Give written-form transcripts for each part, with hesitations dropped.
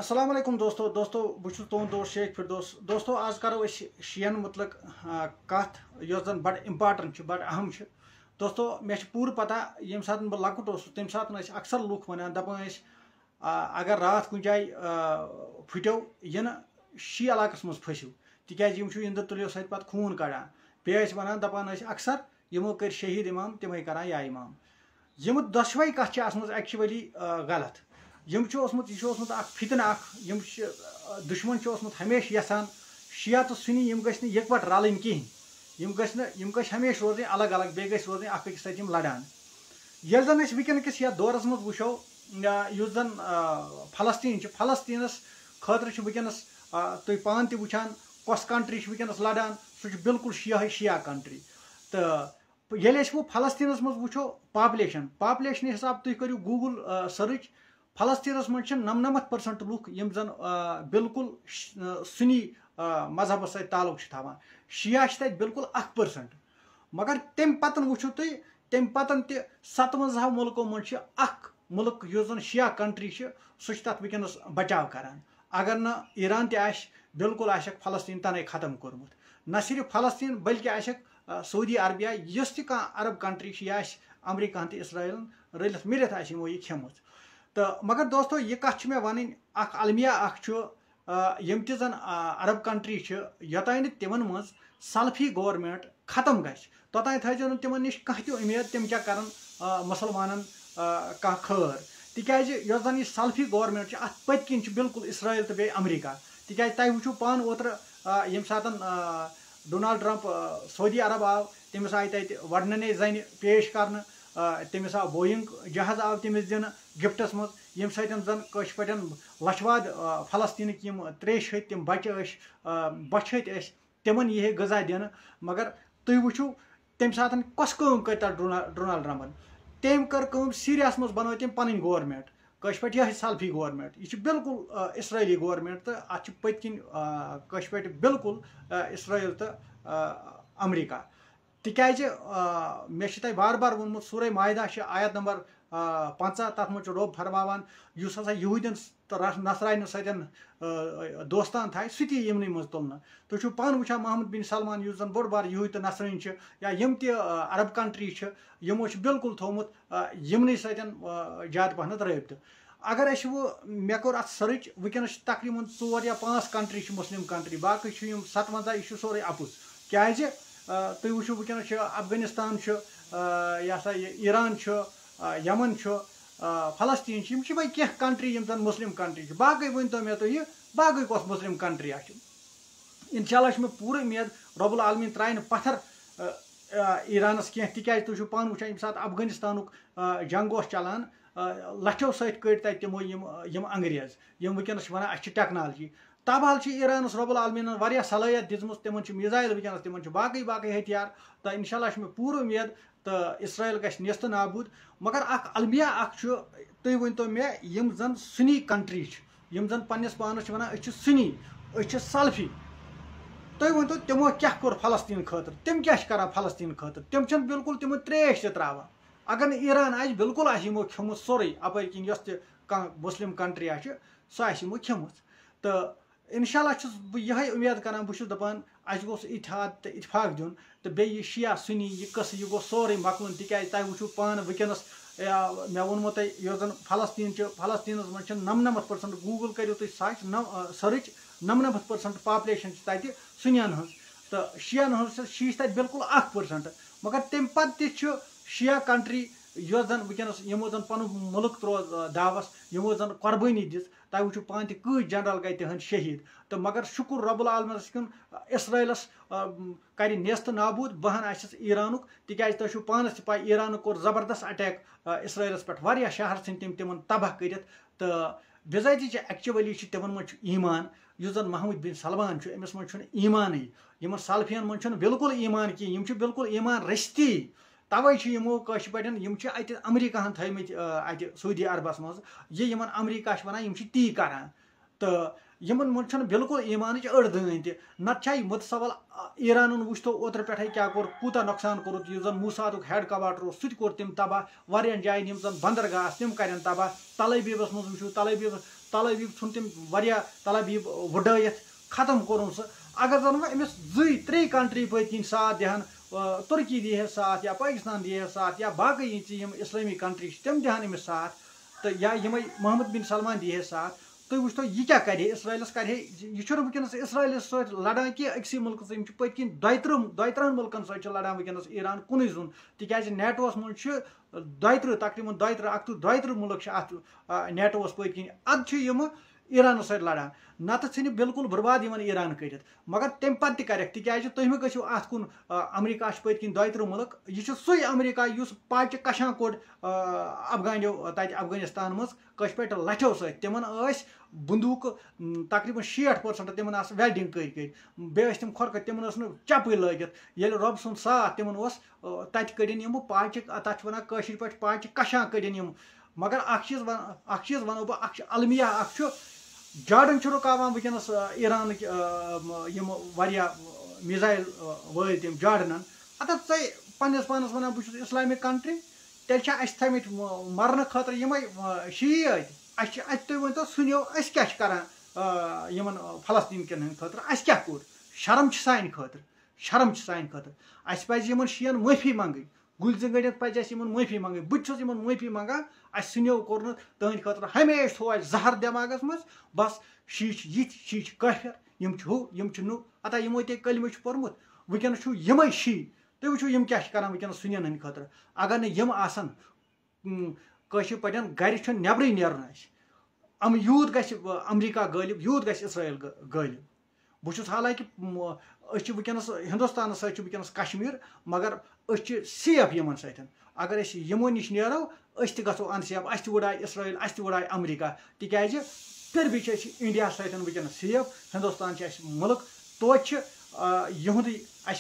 अस्सलाम वालेकुम दोस्तों बहुत तुंद दोस्त शेख फिरदौस दोस्तों आज करो शियन मतलब कत जन बड़ इम्पार्टेंट बड़ अहम दोस्तों मे पूर पता ये सात बह लकुट तम सात अक्सर लूख वन दपान अगर रात कुछ जाए फुटो यह शी इलाकस मज फसो तिकाज इंदर तुलियो सत पे खून कड़ान बे वन दपान अक्सर यमो कर शहीद इमाम तमें करान या इमाम यम दशवे कत एक्चुअली गलत यम फितन दुश्मन हमेशा यसान शिया तो सुनी यम गश्न यकवट रलन कहें यम हमेशा रोज अलग अलग बे रोज अकिस सत लड़ान ये जन वनकस यथ दौरस मज वो युस जन फलस्तीनस खतर वनकस तुम पान त वुचान कस कंट्री वनकस लड़ान सह बिल्कुल शिया कंट्री तो ये वो फलस्तीनस मज वो पापुलेशन हिसाब तुम करो गूगल सर्च फलस्तीनस मज 99% लुक यम जन बिल्कुल सुनी मजहब सत ताल्लुक थवान शिया बिल्कुल 1% मगर तम पतन वो तुम तम पतन त 57 मुल्कों मज मुल्क जन शिया कंट्री सह तथ वनकस बचाव करान अगर न ईरान त बिल्कुल फलस्तीन तने खत्म कोर्मुत न सिर्फ फलस्तीन बल्कि सऊदी अरबिया यस त अरब कंट्री यह अमेरिका तो इसराइल रलित मिलित यमो यह खेमुत तो मगर दोस्तों यह कत मे वन अलमिया यम त जन अरब कंट्री योतान तिमन मज सल्फी गवर्नमेंट खत्म गश तोतान थो तिम नश कह उम्मीद तम क्या कर मुसलमान कह खैर तिकाज यस जन यह सल्फी गवर्नमेंट अत पत्किन बिल्कुल इसराइल तो बे अमेरिका तिकाज तुम वो पान ओतर यम सात डोनाल्ड ट्रंप सऊदी अरब आव तमिस आय तत वर्णने जन पेश कर तमिस आव बोइंग जहाज आव तमिस दिन गिफ्टस मज यम जन कश पे लछवाद फलस्तीन त्रेश तम बच्चे बछत तिमन यह गजा दिन मगर तुम वो तम सात कस कर डोनाल्ड ट्रंपन तम कर सीरिया मज बनो तम पन गवर्नमेंट कश पे यह सल्फी गवर्नमेंट यह बिल्कुल इसराइली गवर्नमेंट तो अत पत्किन कश पे बिल्कुल इसराइल तो अमेरिका तिकाज मे तह बार बार वोनमुत सूरह मायदा आयत नंबर 50 तथ मज रोब फरमान युस हसा यहूदियन तो नसरायन सतन दोस्तान थाय सह यमन मज तुलन तुम पान वो मोहम्मद बिन सलमान युस जन बोड़ बार यहूद तो नसरन या यम त अरब कंट्री यमो बिल्कुल थोमुत यमन सतन ज्यादा पहन रबत अगर वो मे कोर अत सर्च वनकस तकरीबन 4 या 5 कंट्री मुस्लिम कंट्री बाकी 57 यह सोरे अपुज क्या तुम वो वनकस अफगानिस्तान यह ईरान यमन फलस्तीन भाई क्या कंट्री यम जन मुस्लिम कंट्री बाकी वन तो मे तुम बाकी कस मुस्लिम कंट्री इंशाल्लाह मे पूरी उम्मीद रब्बुल आलमीन त्राय पत्थर ईरानस कह तिकाज तुम पान वो ये सात अफगानिस्तान जंग चलान लठो सत कड़ तमो यम अंग्रेज यम वनकस वन टेक्नोलॉजी तबहाल ईरानस रब्बुल आलमीन वारिया सलाहियत दिजम तिमन मिसाइल वनकस तिमन बाकी बाकी हथियार तो इंशाल्लाह मे पूरी उम्मीद तो इसराइल गश नेस्त नाबूद मगर अलमिया तुम वन तो मे यम जन सुनी कंट्री यम जन पन्नस पानस वन सुनी सल्फी तुम वन तो तिमो क्या कोर फलस्तीन खतर तम क्या कर फलस्तीन खतर तम बिल्कुल तमो त्रेश त्रावान अगर न ईरान बिल्कुल यमो खेमुत सोरे अपर किन यस मुस्लिम कंट्री सह यमो खेमुत तो इंशाल्लाह बह यह उम्मीद करान बहुत दपान अस गोस इत्तेहाद तो इतफाक दिन तो बे शिया सुनी यह कस यह गो सोरे मकलन तिकाज तुम वो पान वनकस मे वोनमो तह जन फलस्तीन मज 99% गूगल करो तुम सर्च 99% पापुलेशन तत सुनियन तो शियन शी तत बिल्कुल 1% मगर तम पे शिया कंट्री यस जन वनकस यमो जन पन मुल्क त्रो दावस यमो जन कुर्बानी दिस तुम वो पान कई जनरल गई तिहद शहीद तो मगर शुक्र रब्बुल आलमीनस कुन इसराइलस कर नेस्त नाबूद बहन आस ईरानुक तिकाज तुम पानस पा ईरान कोर जबरदस्त अटैक इसराइलस पे शहर सन तिमन तबाह कर तो बिजाती एक्चुअली तिमन मज ईमान युस जन मोहम्मद बिन सलमान अमिस मज ईमान यमन सल्फियन मज बिल्कुल ईमान कहें बिल्कुल ईमान रस्ती तवे यमो कश पे अत अमेरिका थमत अत सऊदी अरबस मज ये यमन अमेरिका वन ती करान तो यमन मज बिल्कुल ईमान अड़ दन नत मुतसवल ईरान वो ओतर पे क्या कोर कूता नुकसान कोरुत यु जन मूसाद हेड क्वार्टर सह कोर तम तबाह वारियान जायन यम जन बंदरगाह तम कर तबाह तलबीबस मज वो तलबीब तल अबीब छुन तम वारिया तल अबीब वुडयत खत्म कोरुन सह अगर जन अमिस 2-3 कंट्री पत्किन साथ दिहान तुर्की दिहे साथ या पाकिस्तान दिहे साथ या बाकी यम इस्लामी कंट्री तम दिहान अमिस साथ तो या यम मोहम्मद बिन सलमान दिहे साथ तुम वो यह क्या करे इसराइलस करे यह वनस इसराइलस सत लड़ान कि अक्स मुल्क पत्किन 32 मुल्कन सत लड़ान वनस ईरान कुन जुन तिज नेटोस मज 32 तकरीबन 32 मुल्क अत नेटोस पत्किन अद ईरान सत लड़ान नत बिल्कुल बर्बाद ईरान कर मगर तम पे कर तिज तुम गो अत कुन अमरीका पत्किन 32 मुल्क यह सू अमरीका पाच कशां कोड़ अफगानियों अफगानिस्तान मज कश पे लठो सत तिमन बंदूक तकरीबन 60% तिमन वेल्डिंग कर बे तम खुरक तिमन चपे लगित ये रब सुन साथ तिमन तत कड़न पाच तथ वन कशर पे पाच कशां कड़न मगर चीज वनो बह अलमिया जार्डन रुकावान वनस ईरान मिसाइल वल तम जार्डन अत पन्नस पानस वन बह इस्लामिक कंट्री तेल थमित मरन खतर शीत तुम वो सुनो क्या करान फलस्तीन कन खतर क्या कोर शर्म सान खतर अस पे शीन माफी मंगन गुल गड़ित पे माफी मंगन बहुत माफी मंगान सुनो कोर तुंद खतर हमेशा थो जहर दिमागस मज बस शी ये कफर यम अत यमो ते कलमे पोर्मुत वनस यम शी तुम वो क्या करान वनस सुन हंद खतर अगर नम आसन कशर पे गर नब्रे नेरन यूत ग अमरीका गालिब यूत ग इसराइल गालिब बहुत हालांकि वनस हिंदुस्तान सनस कश्मीर मगर सेफ यमन सत अगर यमो नश नेरो गो अनसेफ अस उड़ाए इसराइल अस उड़ाए अमरीका तिज फिर भी इंडिया सत वनस सेफ हिंदुस्तान मुल्क तोत युद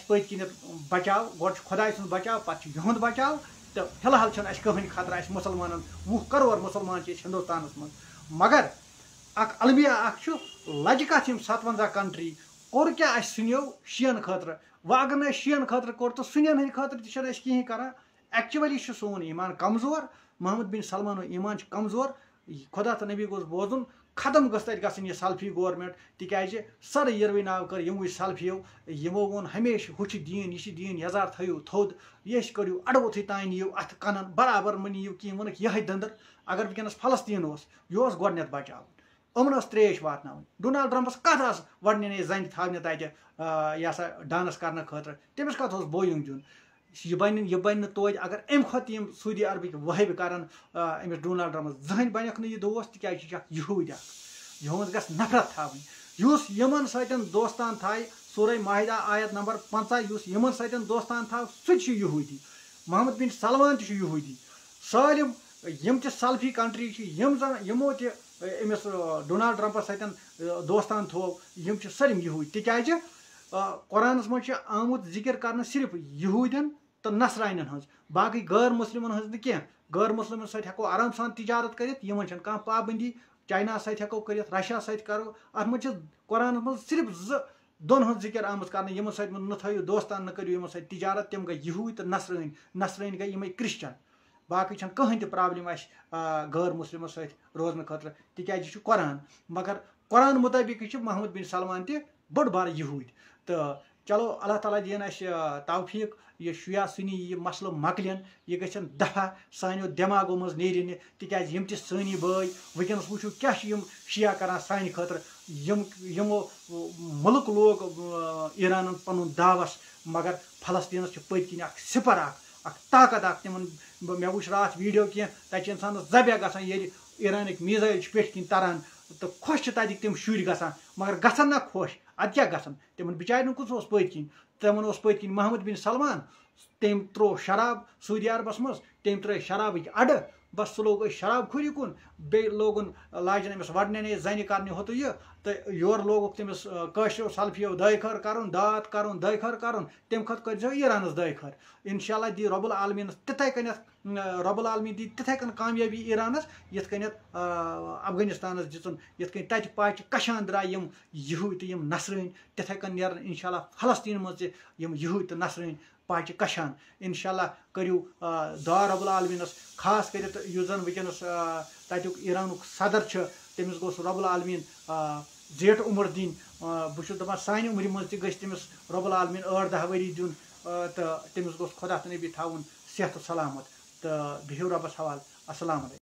पत्किन बचाव गो खुदाय सुन बचाव पे युद बचाव तो फिलहाल कहन खतर मुसलमान 20 करोड़ मुसलमान हिंदुस्तान मज मगर अलमिया लज कत 57 कंट्री कोर क्या सुनो शीन खतर व अगर शीन खतर कोर तो सुन हंद खतर तह कहें कर एक्चुअली सोन ईमान कमजोर मोहम्मद बिन सलमान ईमान कमजोर खुदा तो नबी गोस बोजुन खत्म गई सल्फी गवर्नमेंट तिज सर यरवी नाव कर यमो सल्फियों यमो वो हमेशा हुच दीन यह दीन यजार थो थोद ये करू अड़वोथी तान नीव अत कनन बराबर मे नीव कहें वो यह दंदर अगर वनस फलस्तीन यह गोडन बचाव अमन त्रेश वात डोनाल्ड ट्रम्पस कत वडने जन थावने तत यह सा डांस कर खतर तमिस कत बोइंग दिन यह बन तोज अगर अम खुद सऊदी अरबिक वहब कर अमिस डोनाल्ड ट्रम्पस जहन बनक यह दोस्त तिज यहूद यहूद गस नफरत थावन यमन सत दोस्तान थाय सूरह माहिदा आयत नंबर 50 यमन सत दोस्तान थाव सह यहूदी मोहम्मद बिन सलमान यहूदी सालिम यम सल्फी कंट्री यमो अमिस डोनाल्ड ट्रम्पस सत दोस्तान थो यम सारिम यहूद तिज कुरानस मज आमुत जिक्र कर सिर्फ यहूदन तो नसरानियन हज बाकी गैर मुस्लिमन हज कह गैर मुस्लिमन सत हको आराम सान तिजारत कर कह पाबंदी चाइना सत हको कर रशिया सत करो अत मज कुरान मज सिर्फ दोन हज जिक्र आमुत कर यमो सत न थो दोस्तान न करो यमो सत तिजारत तम गई यहूद तो नसरानी गई यम क्रिश्चन बाकी कहें तो प्रॉब्लम गैर मुस्लिम सत रोजन खतर तिज कुरान मगर कुरान मुताबिक मोहम्मद बिन सलमान तह बड़ बार यहूद तो चलो अल्लाह ताला दिन तौफीक यह शिया सुनी यह मसल मकलन यह गन दफा सानो दिमागो मज नेरिन तिज यम सनी बई वनस वो क्या शिया कर सान खतर यमो मुल्क लोग ईरान पन दावस मगर फलस्तीन पत्किन सिपर ताकत तिमन मे वो रात वीडियो कह तक इंसान जब्या गसान ये ईरान मिसाइल पेट किन तरान तो खुश तक तम शुर गसान मगर गसन ना खुश अद क्या गसन तिमन बिचारन कुछ पत्किन तमन पत्किन मोहम्मद बिन सलमान तम त्रो शराब सऊदी अरबस मज तम त्रे शराब अड बस सह लोग शराब खुरी कुन बे लोगन लाजन अमिस वडने जन कर होत यह तो योर लोग तमिस कशो सल्फियो दयखर कर दात कर दयखर कर तम खत कर ईरानस दयखर इंशाल्लाह दी रब्बुल आलमीन तिथे कन रब्बुल आलमीन दी तिथे कन कामयाबी ईरानस यथ कन अफगानिस्तानस दितन यथ कन तत पाच कशान द्राय यम यहूद तो यम नसरन तिथे कन नेरन इंशाल्लाह फलस्तीन मज यम यहूद तो नसरन पाच कशान इंशाल्लाह करू दुआ रब्बुल आलमीनस खास कर जन वनस तक ईरान सदर तमिस गोस रब्बुल आलमीन जेठ उम्र दिन बह दपान सानि उम्र मज तमिस रब्बुल आलमीन 8-10 वरी दिन तो तमिस गोस खुदा तो नबी थाउन सेहत सलामत तो बिहिव रब्बस हवाल। अस्सलाम वालेकुम।